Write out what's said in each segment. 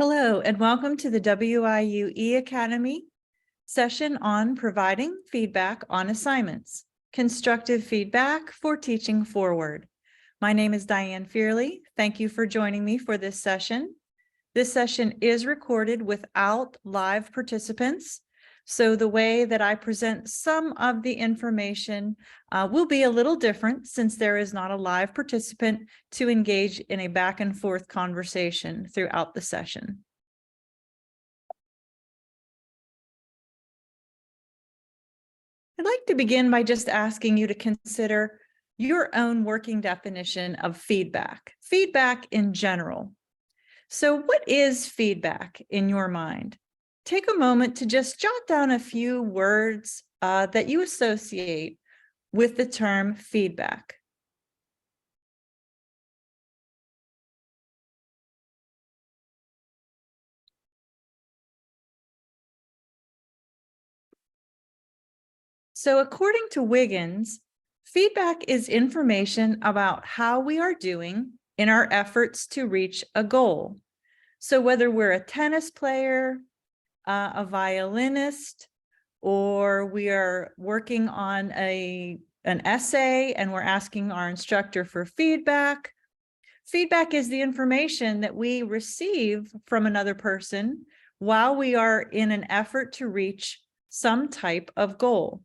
Hello, and welcome to the eAcademy session on providing feedback on assignments, constructive feedback for teaching forward. My name is Diane Fearley. Thank you for joining me for this session. This session is recorded without live participants, so the way that I present some of the information will be a little different since there is not a live participant to engage in a back and forth conversation throughout the session. I'd like to begin by just asking you to consider your own working definition of feedback in general. So what is feedback in your mind? Take a moment to just jot down a few words that you associate with the term feedback. So according to Wiggins, feedback is information about how we are doing in our efforts to reach a goal. So whether we're a tennis player, a violinist, or we are working on an essay and we're asking our instructor for feedback, feedback is the information that we receive from another person while we are in an effort to reach some type of goal.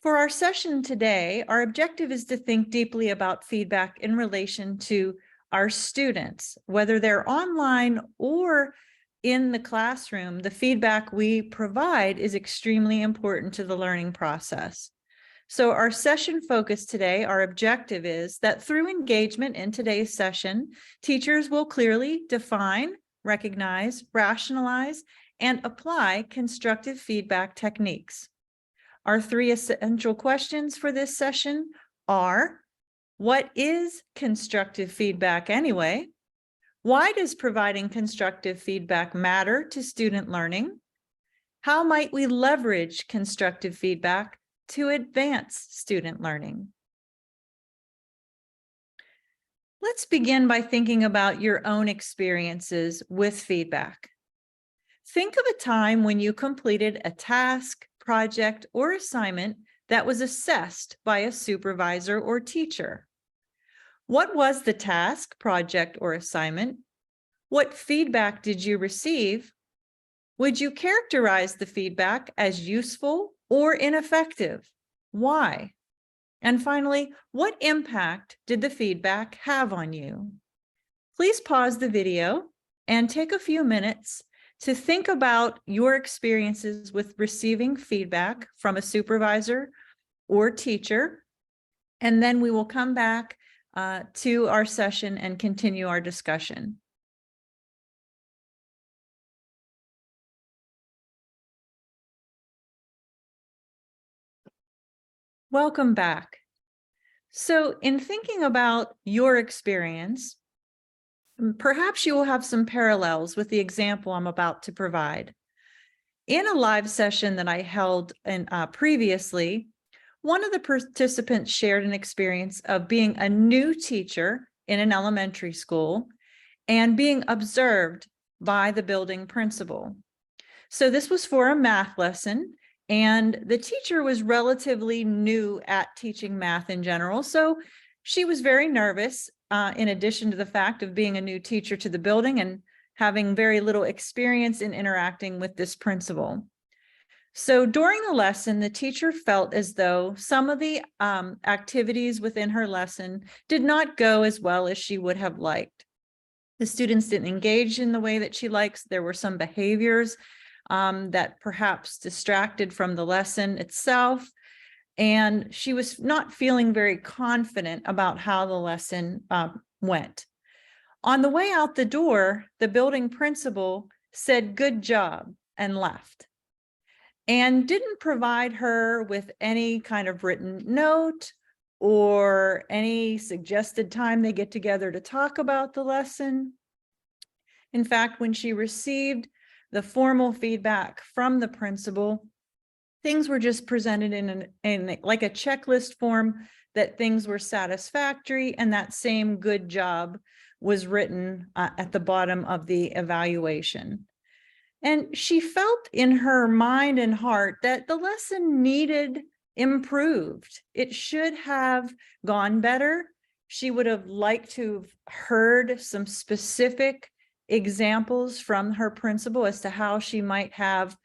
For our session today, our objective is to think deeply about feedback in relation to our students, whether they're online or in the classroom. The feedback we provide is extremely important to the learning process. So our session focus today, our objective is that through engagement in today's session, teachers will clearly define, recognize, rationalize, and apply constructive feedback techniques. Our three essential questions for this session are: what is constructive feedback anyway? Why does providing constructive feedback matter to student learning? How might we leverage constructive feedback to advance student learning? Let's begin by thinking about your own experiences with feedback. Think of a time when you completed a task, project, or assignment that was assessed by a supervisor or teacher. What was the task, project, or assignment? What feedback did you receive? Would you characterize the feedback as useful or ineffective? Why? And finally, what impact did the feedback have on you? Please pause the video and take a few minutes to think about your experiences with receiving feedback from a supervisor or teacher, and then we will come back to our session and continue our discussion. Welcome back. So in thinking about your experience, perhaps you will have some parallels with the example I'm about to provide. In a live session that I held previously, one of the participants shared an experience of being a new teacher in an elementary school and being observed by the building principal. So this was for a math lesson, and the teacher was relatively new at teaching math in general. So she was very nervous, in addition to the fact of being a new teacher to the building and having very little experience in interacting with this principal. So during the lesson, the teacher felt as though some of the activities within her lesson did not go as well as she would have liked. The students didn't engage in the way that she likes. There were some behaviors that perhaps distracted from the lesson itself. And she was not feeling very confident about how the lesson went. On the way out the door, the building principal said, "Good job," and left, and didn't provide her with any kind of written note or any suggested time they get together to talk about the lesson. In fact, when she received the formal feedback from the principal, things were just presented in like a checklist form that things were satisfactory, and that same good job was written at the bottom of the evaluation. And she felt in her mind and heart that the lesson needed improved. It should have gone better. She would have liked to have heard some specific examples from her principal as to how she might have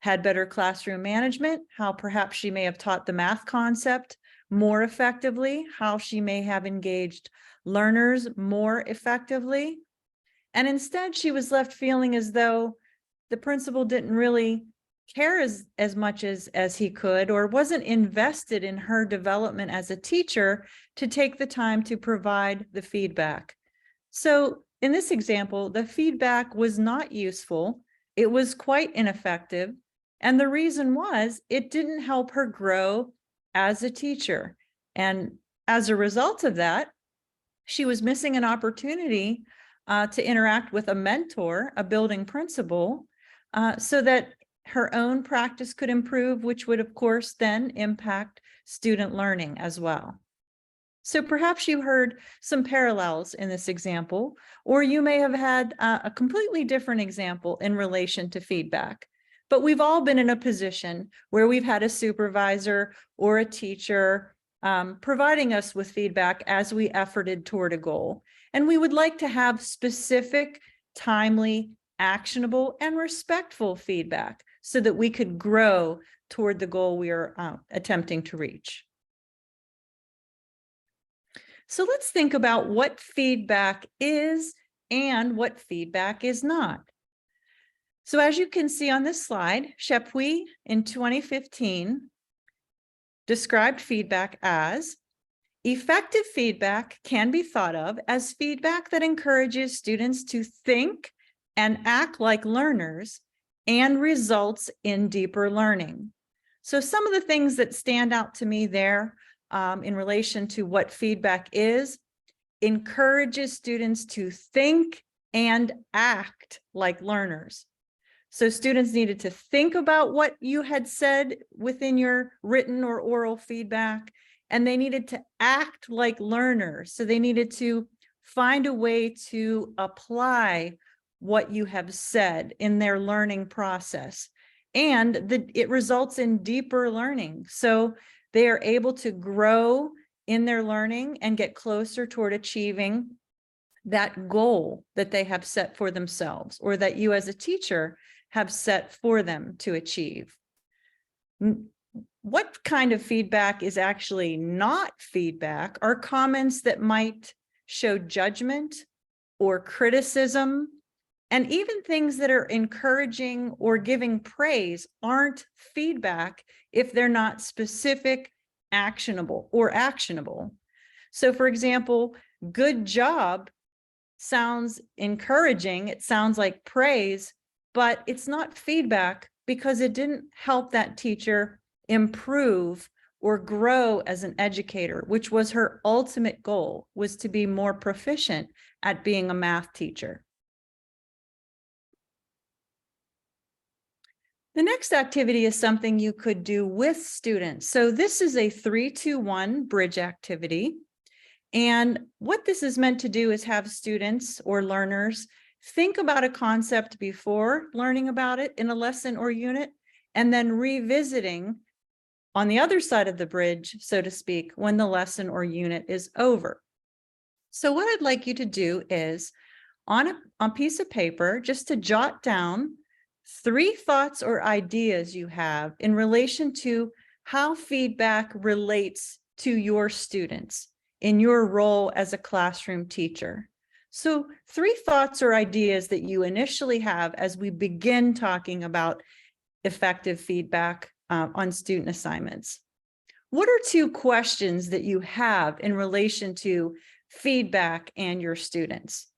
had better classroom management, how perhaps she may have taught the math concept more effectively, how she may have engaged learners more effectively. And instead, she was left feeling as though the principal didn't really care as much as he could, or wasn't invested in her development as a teacher to take the time to provide the feedback. So in this example, the feedback was not useful. It was quite ineffective. And the reason was it didn't help her grow as a teacher. And as a result of that, she was missing an opportunity to interact with a mentor, a building principal, so that her own practice could improve, which would, of course, then impact student learning as well. So perhaps you heard some parallels in this example, or you may have had a completely different example in relation to feedback. But we've all been in a position where we've had a supervisor or a teacher providing us with feedback as we efforted toward a goal. And we would like to have specific, timely, actionable, and respectful feedback so that we could grow toward the goal we are attempting to reach. So let's think about what feedback is and what feedback is not. So as you can see on this slide, Chapuis in 2015 described feedback as effective feedback can be thought of as feedback that encourages students to think and act like learners and results in deeper learning. So some of the things that stand out to me there in relation to what feedback is, encourages students to think and act like learners. So students needed to think about what you had said within your written or oral feedback, and they needed to act like learners. So they needed to find a way to apply what you have said in their learning process. And it results in deeper learning. So they are able to grow in their learning and get closer toward achieving that goal that they have set for themselves, or that you as a teacher have set for them to achieve. What kind of feedback is actually not feedback are comments that might show judgment or criticism, and even things that are encouraging or giving praise aren't feedback if they're not specific, actionable. So for example, good job sounds encouraging, it sounds like praise, but it's not feedback because it didn't help that teacher improve or grow as an educator, which was her ultimate goal, was to be more proficient at being a math teacher. The next activity is something you could do with students. So this is a 3-2-1 bridge activity. And what this is meant to do is have students or learners think about a concept before learning about it in a lesson or unit, and then revisiting on the other side of the bridge, so to speak, when the lesson or unit is over. So what I'd like you to do is on a piece of paper, just to jot down 3 thoughts or ideas you have in relation to how feedback relates to your students in your role as a classroom teacher. So 3 thoughts or ideas that you initially have as we begin talking about effective feedback on student assignments. What are 2 questions that you have in relation to feedback and your students?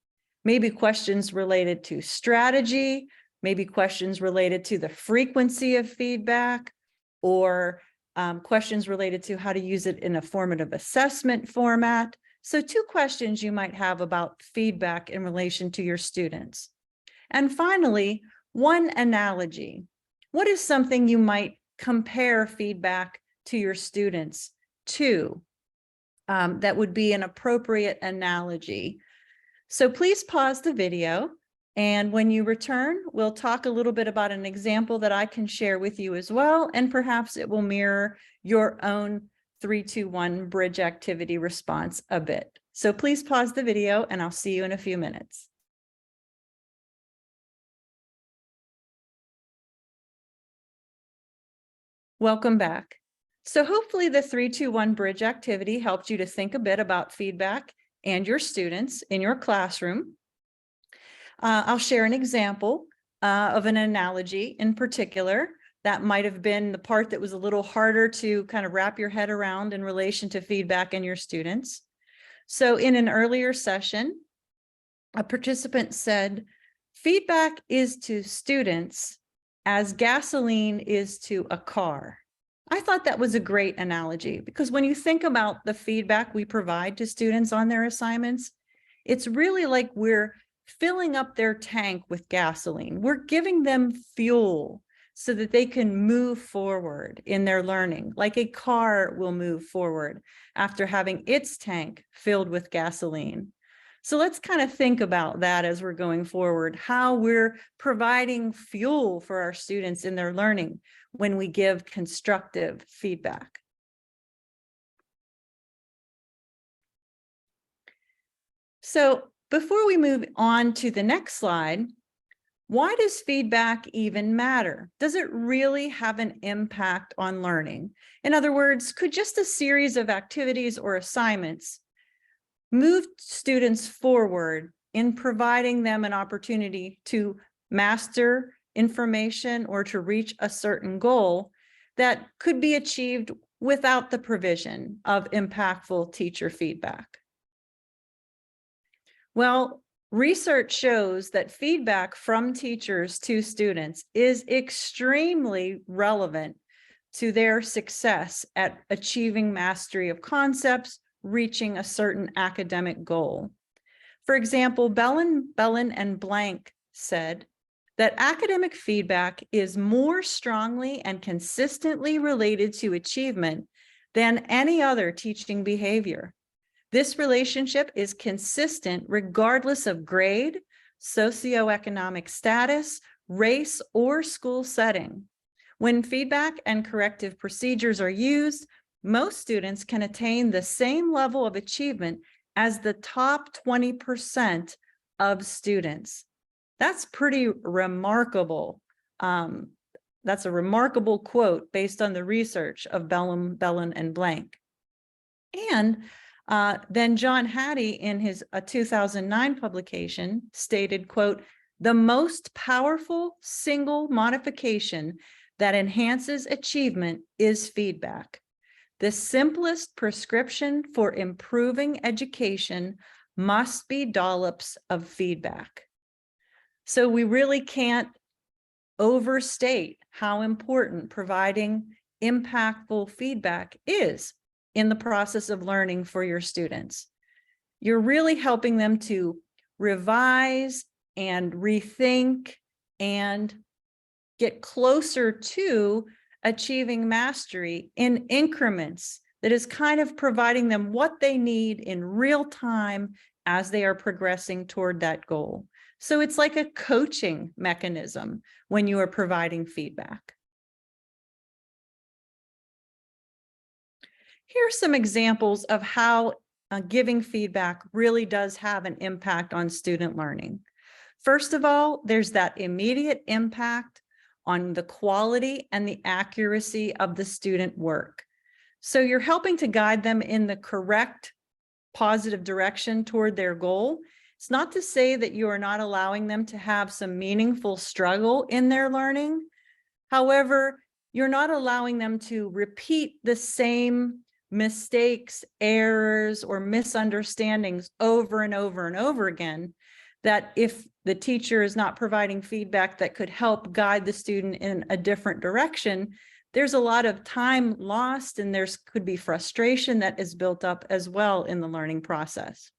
Maybe questions related to strategy, maybe questions related to the frequency of feedback, or questions related to how to use it in a formative assessment format. So 2 questions you might have about feedback in relation to your students. And finally, 1 analogy. What is something you might compare feedback to your students to? that would be an appropriate analogy. So please pause the video. And when you return, we'll talk a little bit about an example that I can share with you as well. And perhaps it will mirror your own 3-2-1 bridge activity response a bit. So please pause the video and I'll see you in a few minutes. Welcome back. So hopefully the 3-2-1 bridge activity helped you to think a bit about feedback and your students in your classroom. I'll share an example of an analogy in particular that might have been the part that was a little harder to kind of wrap your head around in relation to feedback and your students. So in an earlier session, a participant said, feedback is to students as gasoline is to a car. I thought that was a great analogy because when you think about the feedback we provide to students on their assignments, it's really like we're filling up their tank with gasoline. We're giving them fuel so that they can move forward in their learning, like a car will move forward after having its tank filled with gasoline. So let's kind of think about that as we're going forward, how we're providing fuel for our students in their learning when we give constructive feedback. So before we move on to the next slide, why does feedback even matter? Does it really have an impact on learning? In other words, could just a series of activities or assignments move students forward in providing them an opportunity to master information or to reach a certain goal that could be achieved without the provision of impactful teacher feedback? Well, research shows that feedback from teachers to students is extremely relevant to their success at achieving mastery of concepts, reaching a certain academic goal. For example, Bellin and Blank said that academic feedback is more strongly and consistently related to achievement than any other teaching behavior. This relationship is consistent regardless of grade, socioeconomic status, race, or school setting. When feedback and corrective procedures are used, most students can attain the same level of achievement as the top 20% of students. That's pretty remarkable. That's a remarkable quote based on the research of Bellin and Blank. And then John Hattie in his 2009 publication stated, quote, "The most powerful single modification that enhances achievement is feedback. The simplest prescription for improving education must be dollops of feedback." So we really can't overstate how important providing impactful feedback is in the process of learning for your students. You're really helping them to revise and rethink and get closer to achieving mastery in increments that is kind of providing them what they need in real time as they are progressing toward that goal. So it's like a coaching mechanism when you are providing feedback. Here are some examples of how giving feedback really does have an impact on student learning. First of all, there's that immediate impact on the quality and the accuracy of the student work. So you're helping to guide them in the correct positive direction toward their goal. It's not to say that you are not allowing them to have some meaningful struggle in their learning. However, you're not allowing them to repeat the same mistakes, errors, or misunderstandings over and over and over again, that if the teacher is not providing feedback that could help guide the student in a different direction, there's a lot of time lost and there could be frustration that is built up as well in the learning process.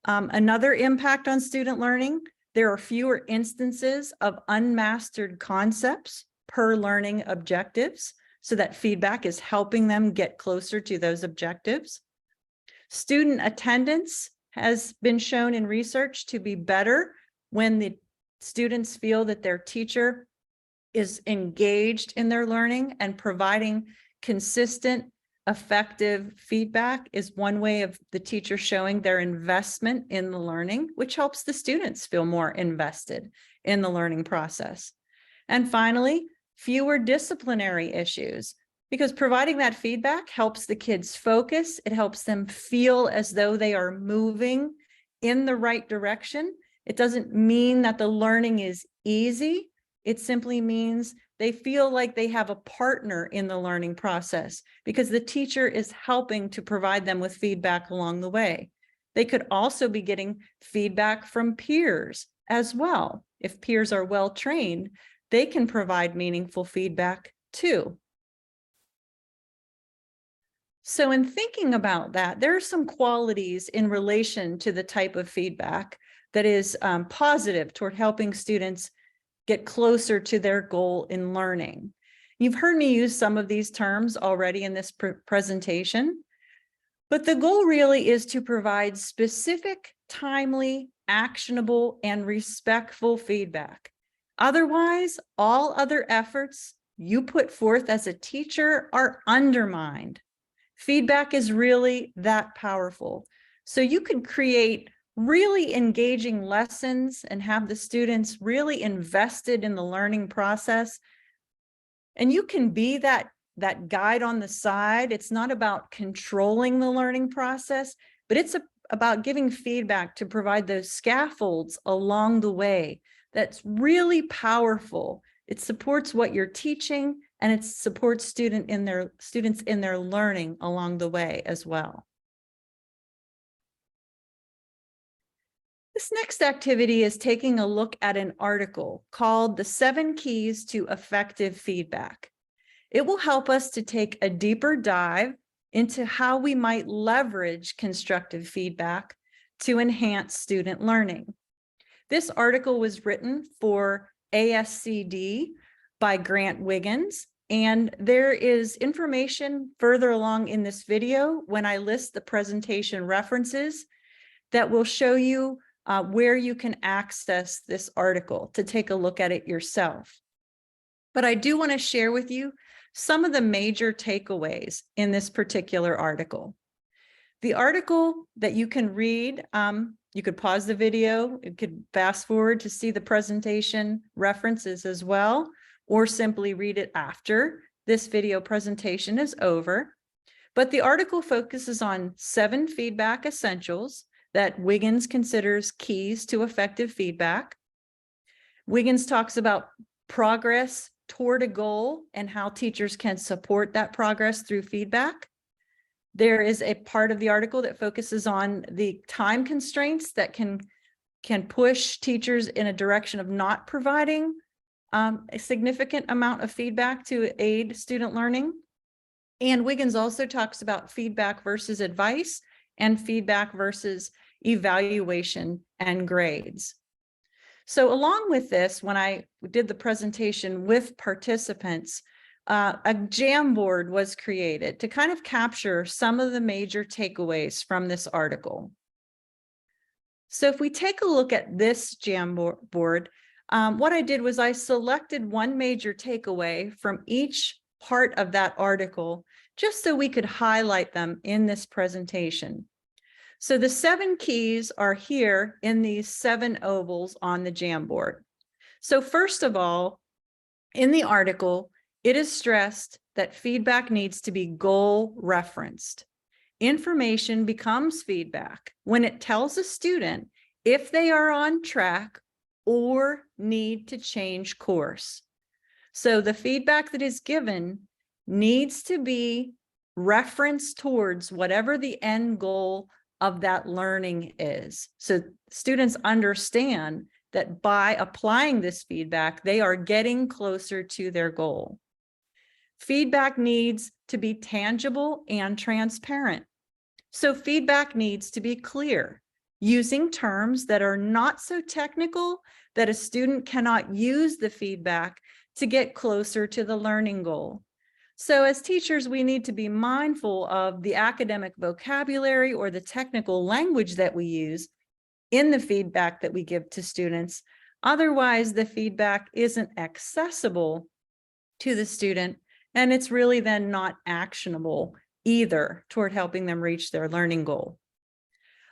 Another impact on student learning, there are fewer instances of unmastered concepts per learning objectives, so that feedback is helping them get closer to those objectives. Student attendance has been shown in research to be better when the students feel that their teacher is engaged in their learning, and providing consistent, effective feedback is one way of the teacher showing their investment in the learning, which helps the students feel more invested in the learning process. And finally, fewer disciplinary issues, because providing that feedback helps the kids focus. It helps them feel as though they are moving in the right direction. It doesn't mean that the learning is easy. It simply means they feel like they have a partner in the learning process because the teacher is helping to provide them with feedback along the way. They could also be getting feedback from peers as well. If peers are well trained, they can provide meaningful feedback too. So in thinking about that, there are some qualities in relation to the type of feedback that is positive toward helping students get closer to their goal in learning. You've heard me use some of these terms already in this presentation, but the goal really is to provide specific, timely, actionable, and respectful feedback. Otherwise, all other efforts you put forth as a teacher are undermined. Feedback is really that powerful. So you could create really engaging lessons and have the students really invested in the learning process. And you can be that guide on the side. It's not about controlling the learning process, but it's about giving feedback to provide those scaffolds along the way. That's really powerful. It supports what you're teaching, and it supports students in their learning along the way as well. This next activity is taking a look at an article called The 7 Keys to Effective Feedback. It will help us to take a deeper dive into how we might leverage constructive feedback to enhance student learning. This article was written for ASCD by Grant Wiggins, and there is information further along in this video when I list the presentation references that will show you where you can access this article to take a look at it yourself. But I do want to share with you some of the major takeaways in this particular article. The article that you can read, you could pause the video, you could fast forward to see the presentation references as well, or simply read it after this video presentation is over. But the article focuses on 7 feedback essentials that Wiggins considers keys to effective feedback. Wiggins talks about progress toward a goal and how teachers can support that progress through feedback. There is a part of the article that focuses on the time constraints that can push teachers in a direction of not providing a significant amount of feedback to aid student learning. And Wiggins also talks about feedback versus advice and feedback versus evaluation and grades. So along with this, when I did the presentation with participants, a Jamboard was created to kind of capture some of the major takeaways from this article. So if we take a look at this Jamboard, what I did was I selected one major takeaway from each part of that article, just so we could highlight them in this presentation. So the 7 keys are here in these 7 ovals on the Jamboard. So first of all, in the article, it is stressed that feedback needs to be goal referenced. Information becomes feedback when it tells a student if they are on track or need to change course. So the feedback that is given needs to be referenced towards whatever the end goal of that learning is. So students understand that by applying this feedback, they are getting closer to their goal. Feedback needs to be tangible and transparent. So feedback needs to be clear, using terms that are not so technical that a student cannot use the feedback to get closer to the learning goal. So as teachers, we need to be mindful of the academic vocabulary or the technical language that we use in the feedback that we give to students. Otherwise, the feedback isn't accessible to the student, and it's really then not actionable either toward helping them reach their learning goal.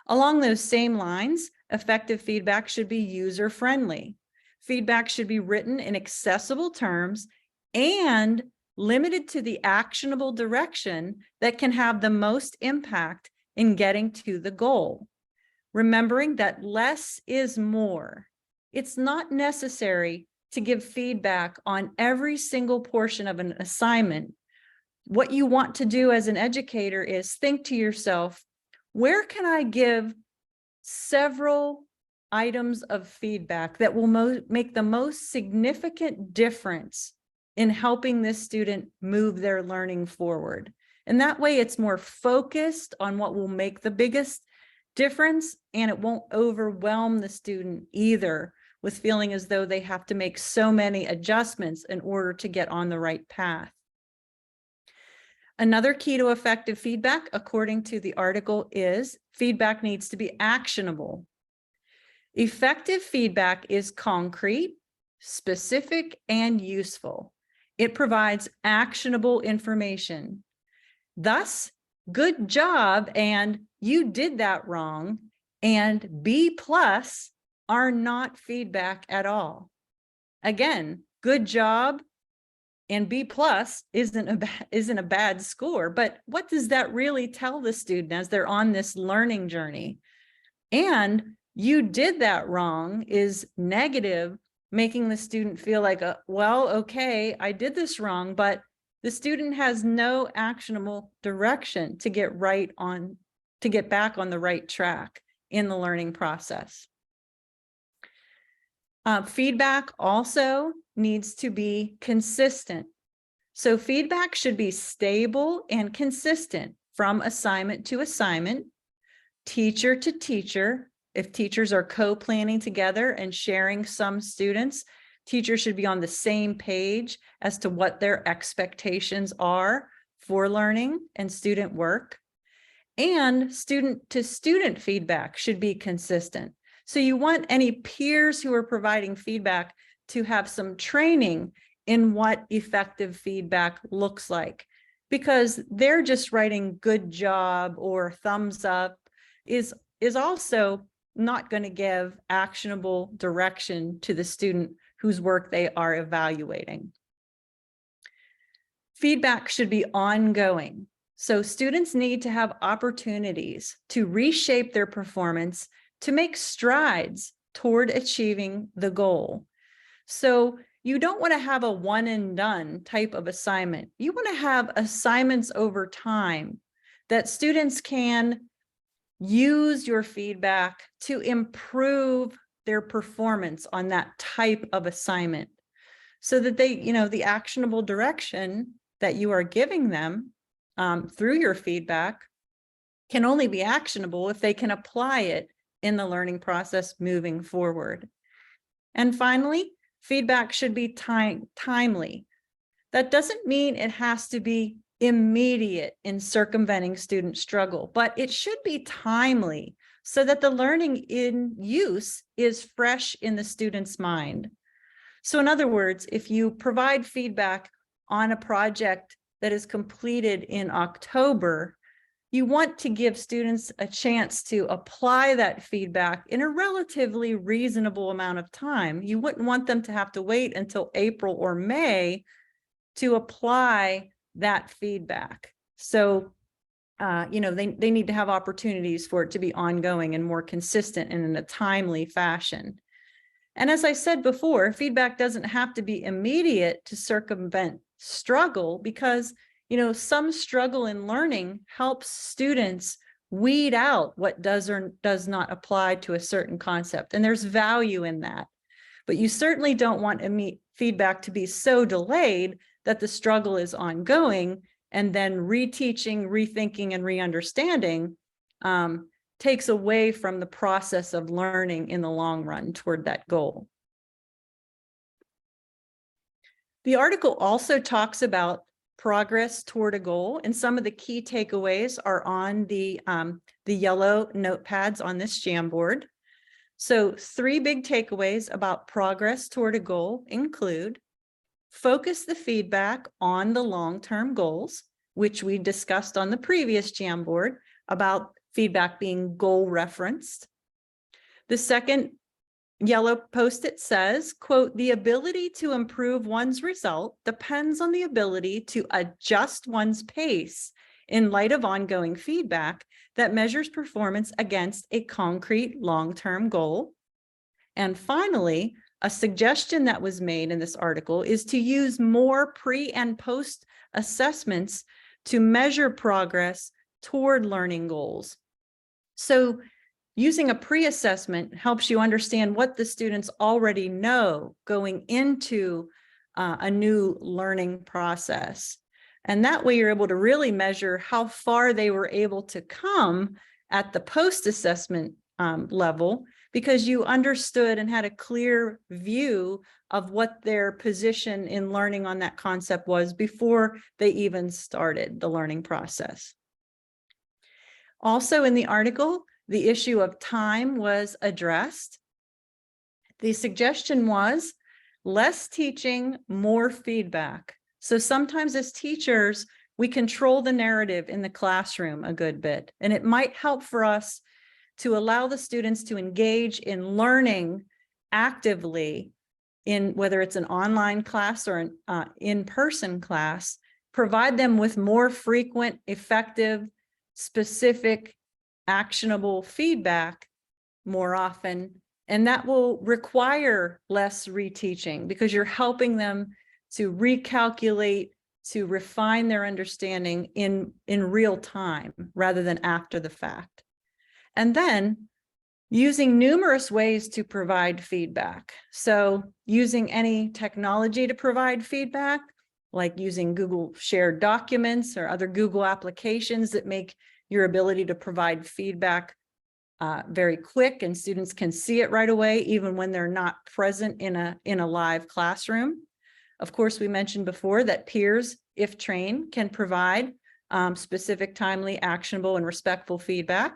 Along those same lines, effective feedback should be user-friendly. Feedback should be written in accessible terms and limited to the actionable direction that can have the most impact in getting to the goal. Remembering that less is more. It's not necessary to give feedback on every single portion of an assignment. What you want to do as an educator is think to yourself, where can I give several items of feedback that will make the most significant difference in helping this student move their learning forward? And that way it's more focused on what will make the biggest difference, and it won't overwhelm the student either with feeling as though they have to make so many adjustments in order to get on the right path. Another key to effective feedback, according to the article, is feedback needs to be actionable. Effective feedback is concrete, specific, and useful. It provides actionable information. Thus, good job and you did that wrong and B+ are not feedback at all. Again, good job and B+ isn't a bad score, but what does that really tell the student as they're on this learning journey? And you did that wrong is negative, making the student feel like, well, okay, I did this wrong, but the student has no actionable direction to get back on the right track in the learning process. Feedback also needs to be consistent. So feedback should be stable and consistent from assignment to assignment, teacher to teacher. If teachers are co-planning together and sharing some students, teachers should be on the same page as to what their expectations are for learning and student work. And student to student feedback should be consistent. So you want any peers who are providing feedback to have some training in what effective feedback looks like, because they're just writing good job or thumbs up is also not going to give actionable direction to the student whose work they are evaluating. Feedback should be ongoing. So students need to have opportunities to reshape their performance to make strides toward achieving the goal. So you don't want to have a one and done type of assignment. You want to have assignments over time that students can use your feedback to improve their performance on that type of assignment so that they, the actionable direction that you are giving them through your feedback can only be actionable if they can apply it in the learning process moving forward. And finally, feedback should be timely. That doesn't mean it has to be immediate in circumventing student struggle, but it should be timely so that the learning in use is fresh in the student's mind. So in other words, if you provide feedback on a project that is completed in October, you want to give students a chance to apply that feedback in a relatively reasonable amount of time. You wouldn't want them to have to wait until April or May to apply that feedback. So, they need to have opportunities for it to be ongoing and more consistent and in a timely fashion. And as I said before, feedback doesn't have to be immediate to circumvent struggle, because some struggle in learning helps students weed out what does or does not apply to a certain concept. And there's value in that. But you certainly don't want feedback to be so delayed that the struggle is ongoing, and then reteaching, rethinking, and re-understanding takes away from the process of learning in the long run toward that goal. The article also talks about progress toward a goal. And some of the key takeaways are on the yellow notepads on this Jamboard. So 3 big takeaways about progress toward a goal include: focus the feedback on the long-term goals, which we discussed on the previous Jamboard about feedback being goal referenced. The second yellow post-it says, quote, "The ability to improve one's result depends on the ability to adjust one's pace in light of ongoing feedback that measures performance against a concrete long-term goal." And finally, a suggestion that was made in this article is to use more pre and post assessments to measure progress toward learning goals. So using a pre-assessment helps you understand what the students already know going into a new learning process. And that way you're able to really measure how far they were able to come at the post-assessment level, because you understood and had a clear view of what their position in learning on that concept was before they even started the learning process. Also in the article, the issue of time was addressed. The suggestion was less teaching, more feedback. So sometimes as teachers, we control the narrative in the classroom a good bit, and it might help for us to allow the students to engage in learning actively in whether it's an online class or an in-person class, provide them with more frequent, effective, specific, actionable feedback more often, and that will require less reteaching because you're helping them to recalculate, to refine their understanding in real time rather than after the fact. And then using numerous ways to provide feedback. So using any technology to provide feedback, like using Google shared documents or other Google applications that make your ability to provide feedback very quick, and students can see it right away, even when they're not present in a live classroom. Of course, we mentioned before that peers, if trained, can provide specific, timely, actionable, and respectful feedback.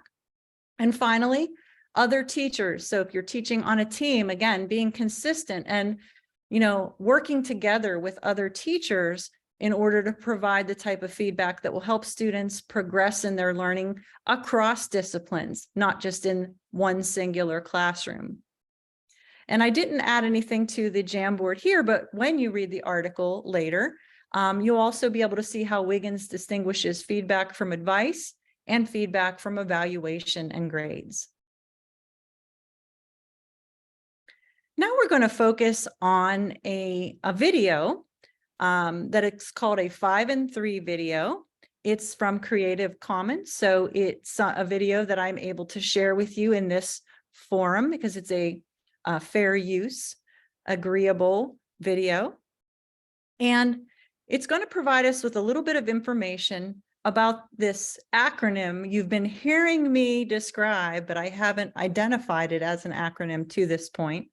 And finally, other teachers. So if you're teaching on a team, again, being consistent and, working together with other teachers in order to provide the type of feedback that will help students progress in their learning across disciplines, not just in one singular classroom. And I didn't add anything to the Jamboard here, but when you read the article later, you'll also be able to see how Wiggins distinguishes feedback from advice and feedback from evaluation and grades. Now we're going to focus on a video that it's called a 5 and 3 video. It's from Creative Commons. So it's a video that I'm able to share with you in this forum because it's a fair use, agreeable video. And it's going to provide us with a little bit of information about this acronym you've been hearing me describe, but I haven't identified it as an acronym to this point.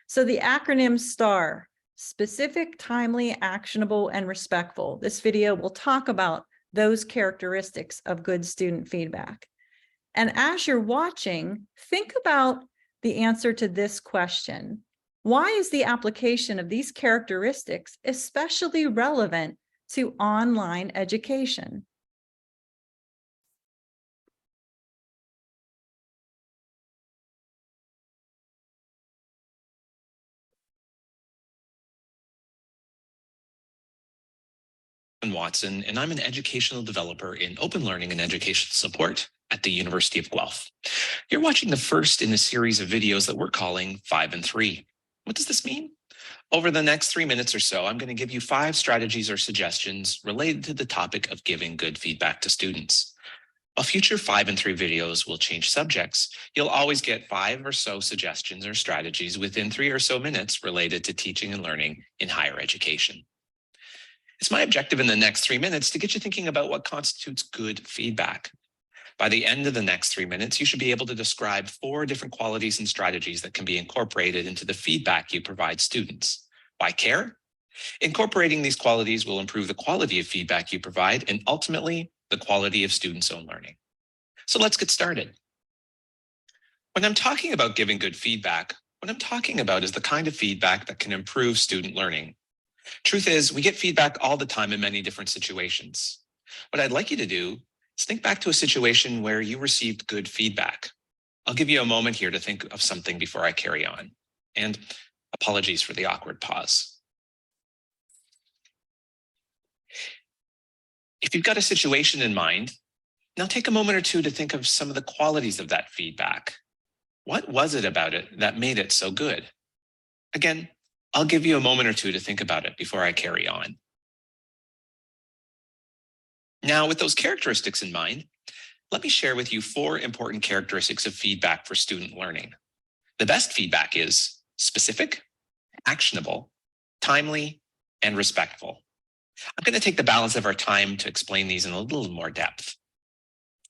So the acronym STAR, specific, timely, actionable, and respectful. This video will talk about those characteristics of good student feedback. And as you're watching, think about the answer to this question. Why is the application of these characteristics especially relevant to online education? Watson, and I'm an educational developer in open learning and education support at the University of Guelph. You're watching the first in a series of videos that we're calling 5 and 3. What does this mean? Over the next 3 minutes or so, I'm going to give you 5 strategies or suggestions related to the topic of giving good feedback to students. While future 5 and 3 videos will change subjects, you'll always get 5 or so suggestions or strategies within 3 or so minutes related to teaching and learning in higher education. It's my objective in the next 3 minutes to get you thinking about what constitutes good feedback. By the end of the next 3 minutes, you should be able to describe 4 different qualities and strategies that can be incorporated into the feedback you provide students. Why care? Incorporating these qualities will improve the quality of feedback you provide and ultimately the quality of students' own learning. So let's get started. When I'm talking about giving good feedback, what I'm talking about is the kind of feedback that can improve student learning. Truth is, we get feedback all the time in many different situations. What I'd like you to do is think back to a situation where you received good feedback. I'll give you a moment here to think of something before I carry on. And apologies for the awkward pause. If you've got a situation in mind, now take a moment or two to think of some of the qualities of that feedback. What was it about it that made it so good? Again, I'll give you a moment or two to think about it before I carry on. Now, with those characteristics in mind, let me share with you 4 important characteristics of feedback for student learning. The best feedback is specific, actionable, timely, and respectful. I'm going to take the balance of our time to explain these in a little more depth.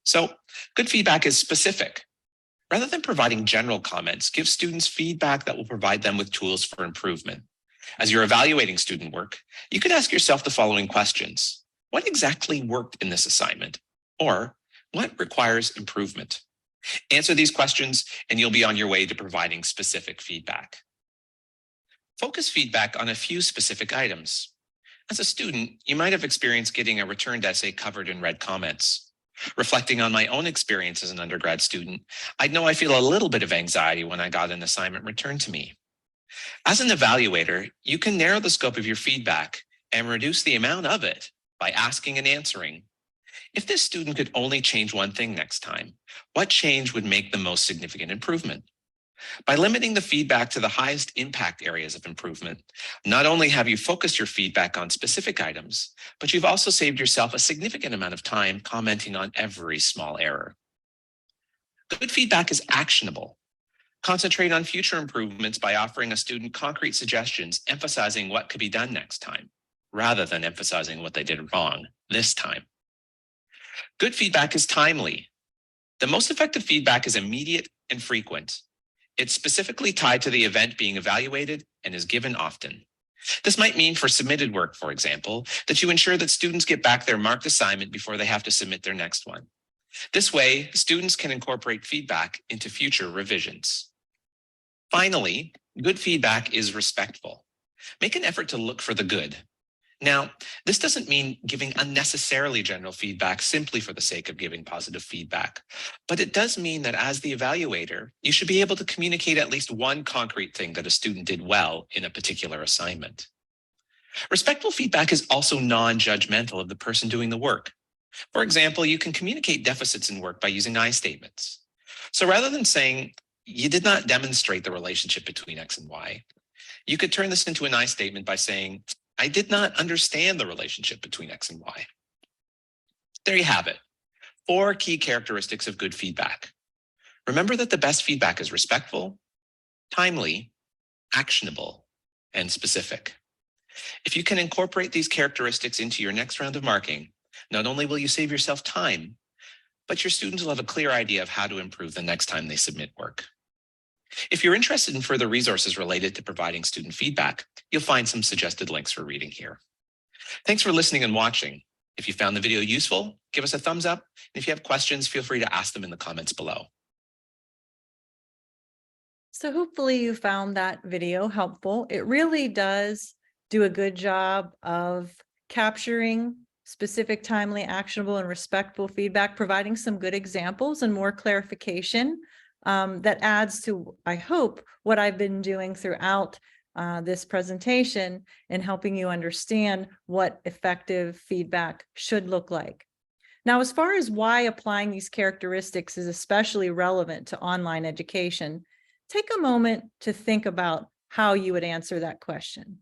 So, good feedback is specific. Rather than providing general comments, give students feedback that will provide them with tools for improvement. As you're evaluating student work, you could ask yourself the following questions. What exactly worked in this assignment? Or what requires improvement? Answer these questions and you'll be on your way to providing specific feedback. Focus feedback on a few specific items. As a student, you might have experienced getting a returned essay covered in red comments. Reflecting on my own experience as an undergrad student, I'd know I feel a little bit of anxiety when I got an assignment returned to me. As an evaluator, you can narrow the scope of your feedback and reduce the amount of it by asking and answering. If this student could only change one thing next time, what change would make the most significant improvement? By limiting the feedback to the highest impact areas of improvement, not only have you focused your feedback on specific items, but you've also saved yourself a significant amount of time commenting on every small error. Good feedback is actionable. Concentrate on future improvements by offering a student concrete suggestions, emphasizing what could be done next time, rather than emphasizing what they did wrong this time. Good feedback is timely. The most effective feedback is immediate and frequent. It's specifically tied to the event being evaluated and is given often. This might mean for submitted work, for example, that you ensure that students get back their marked assignment before they have to submit their next one. This way, students can incorporate feedback into future revisions. Finally, good feedback is respectful. Make an effort to look for the good. Now, this doesn't mean giving unnecessarily general feedback simply for the sake of giving positive feedback, but it does mean that as the evaluator, you should be able to communicate at least one concrete thing that a student did well in a particular assignment. Respectful feedback is also non-judgmental of the person doing the work. For example, you can communicate deficits in work by using I statements. So rather than saying, you did not demonstrate the relationship between X and Y, you could turn this into an I statement by saying, I did not understand the relationship between X and Y. There you have it. 4 key characteristics of good feedback. Remember that the best feedback is respectful, timely, actionable, and specific. If you can incorporate these characteristics into your next round of marking, not only will you save yourself time, but your students will have a clear idea of how to improve the next time they submit work. If you're interested in further resources related to providing student feedback, you'll find some suggested links for reading here. Thanks for listening and watching. If you found the video useful, give us a thumbs up. And if you have questions, feel free to ask them in the comments below. So hopefully you found that video helpful. It really does do a good job of capturing specific, timely, actionable, and respectful feedback, providing some good examples and more clarification that adds to, I hope, what I've been doing throughout this presentation and helping you understand what effective feedback should look like. Now, as far as why applying these characteristics is especially relevant to online education, take a moment to think about how you would answer that question.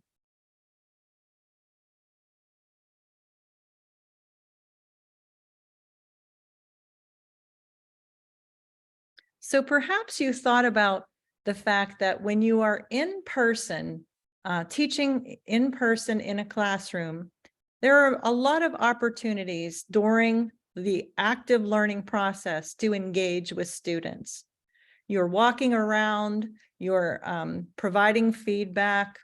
So perhaps you thought about the fact that when you are in person, teaching in person in a classroom, there are a lot of opportunities during the active learning process to engage with students. You're walking around, you're providing feedback,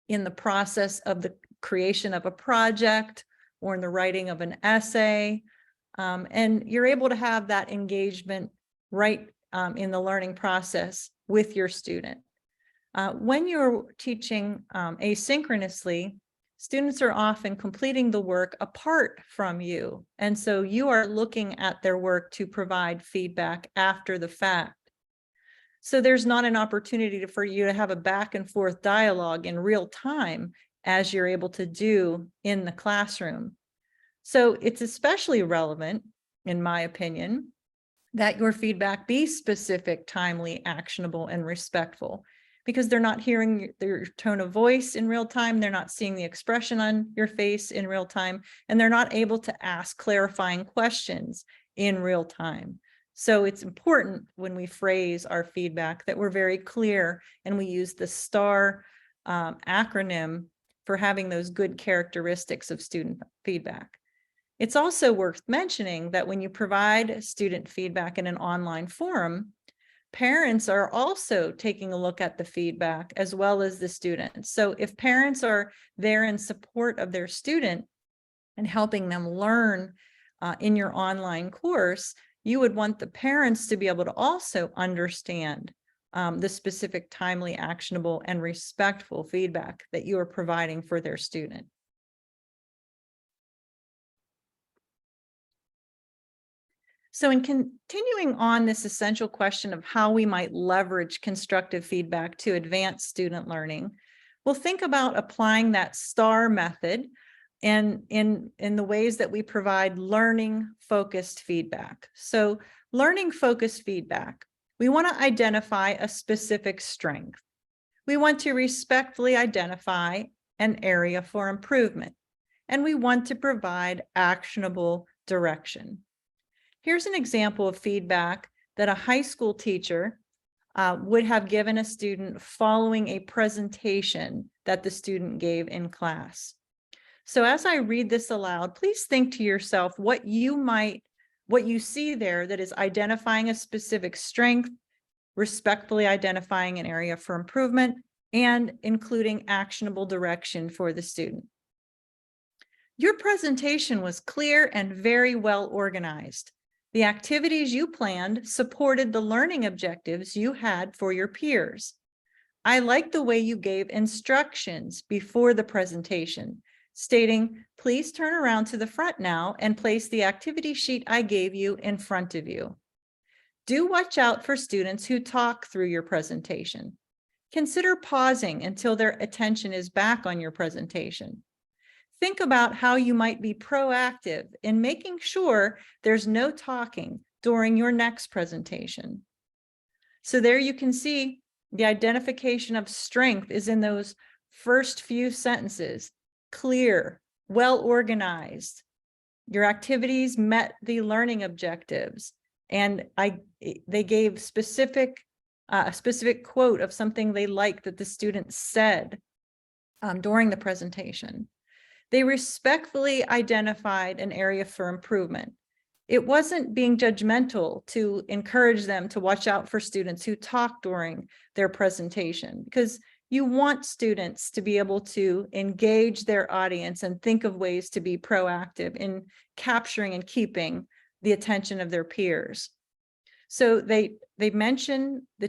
in the process of the creation of a project or in the writing of an essay. And you're able to have that engagement right in the learning process with your student. When you're teaching asynchronously, students are often completing the work apart from you. And so you are looking at their work to provide feedback after the fact. So there's not an opportunity for you to have a back and forth dialogue in real time as you're able to do in the classroom. So it's especially relevant, in my opinion, that your feedback be specific, timely, actionable, and respectful, because they're not hearing their tone of voice in real time. They're not seeing the expression on your face in real time, and they're not able to ask clarifying questions in real time. So it's important when we phrase our feedback that we're very clear and we use the STAR acronym for having those good characteristics of student feedback. It's also worth mentioning that when you provide student feedback in an online forum, parents are also taking a look at the feedback as well as the students. So if parents are there in support of their student and helping them learn in your online course, you would want the parents to be able to also understand the specific, timely, actionable, and respectful feedback that you are providing for their student. So in continuing on this essential question of how we might leverage constructive feedback to advance student learning, we'll think about applying that STAR method and in the ways that we provide learning focused feedback. So learning focused feedback, we want to identify a specific strength. We want to respectfully identify an area for improvement, and we want to provide actionable direction. Here's an example of feedback that a high school teacher would have given a student following a presentation that the student gave in class. So as I read this aloud, please think to yourself what you see there that is identifying a specific strength, respectfully identifying an area for improvement, and including actionable direction for the student. Your presentation was clear and very well organized. The activities you planned supported the learning objectives you had for your peers. I like the way you gave instructions before the presentation, stating, please turn around to the front now and place the activity sheet I gave you in front of you. Do watch out for students who talk through your presentation. Consider pausing until their attention is back on your presentation. Think about how you might be proactive in making sure there's no talking during your next presentation. So there you can see the identification of strength is in those first few sentences. Clear, well organized. Your activities met the learning objectives, and they gave a specific quote of something they liked that the student said during the presentation. They respectfully identified an area for improvement. It wasn't being judgmental to encourage them to watch out for students who talk during their presentation, because you want students to be able to engage their audience and think of ways to be proactive in capturing and keeping the attention of their peers. So the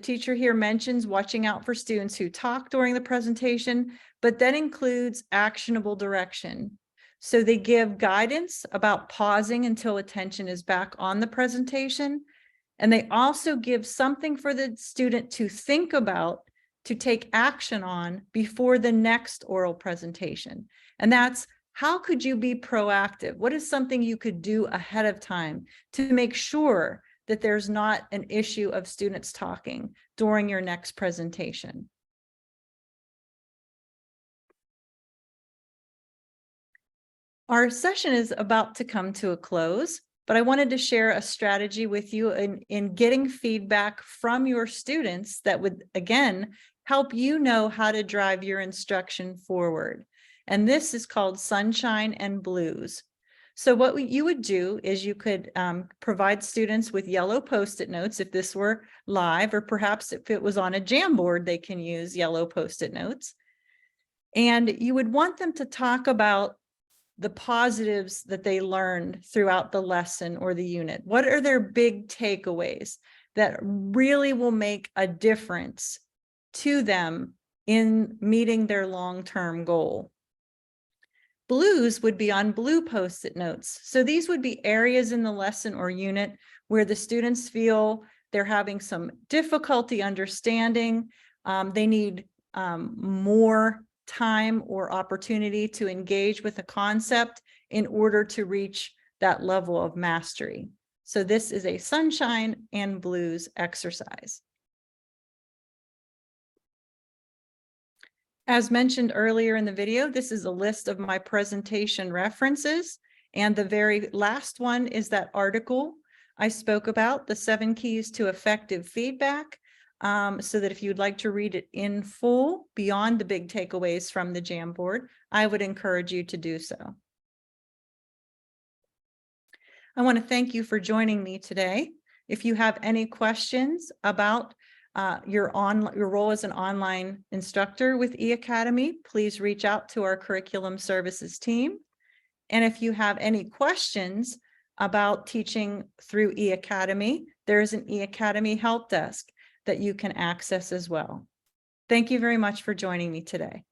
teacher here mentions watching out for students who talk during the presentation, but that includes actionable direction. So they give guidance about pausing until attention is back on the presentation. And they also give something for the student to think about, to take action on before the next oral presentation. And that's, how could you be proactive? What is something you could do ahead of time to make sure that there's not an issue of students talking during your next presentation? Our session is about to come to a close, but I wanted to share a strategy with you in getting feedback from your students that would, again, help you know how to drive your instruction forward. And this is called Sunshine and Blues. So what you would do is you could provide students with yellow Post-it notes if this were live, or perhaps if it was on a Jamboard, they can use yellow Post-it notes. And you would want them to talk about the positives that they learned throughout the lesson or the unit. What are their big takeaways that really will make a difference to them in meeting their long-term goal? Blues would be on blue Post-it notes. So these would be areas in the lesson or unit where the students feel they're having some difficulty understanding. They need more time or opportunity to engage with a concept in order to reach that level of mastery. So this is a sunshine and blues exercise. As mentioned earlier in the video, this is a list of my presentation references. And the very last one is that article I spoke about, the 7 keys to effective feedback. So that if you'd like to read it in full beyond the big takeaways from the Jamboard, I would encourage you to do so. I want to thank you for joining me today. If you have any questions about your role as an online instructor with eAcademy, please reach out to our curriculum services team. And if you have any questions about teaching through eAcademy, there is an eAcademy help desk that you can access as well. Thank you very much for joining me today.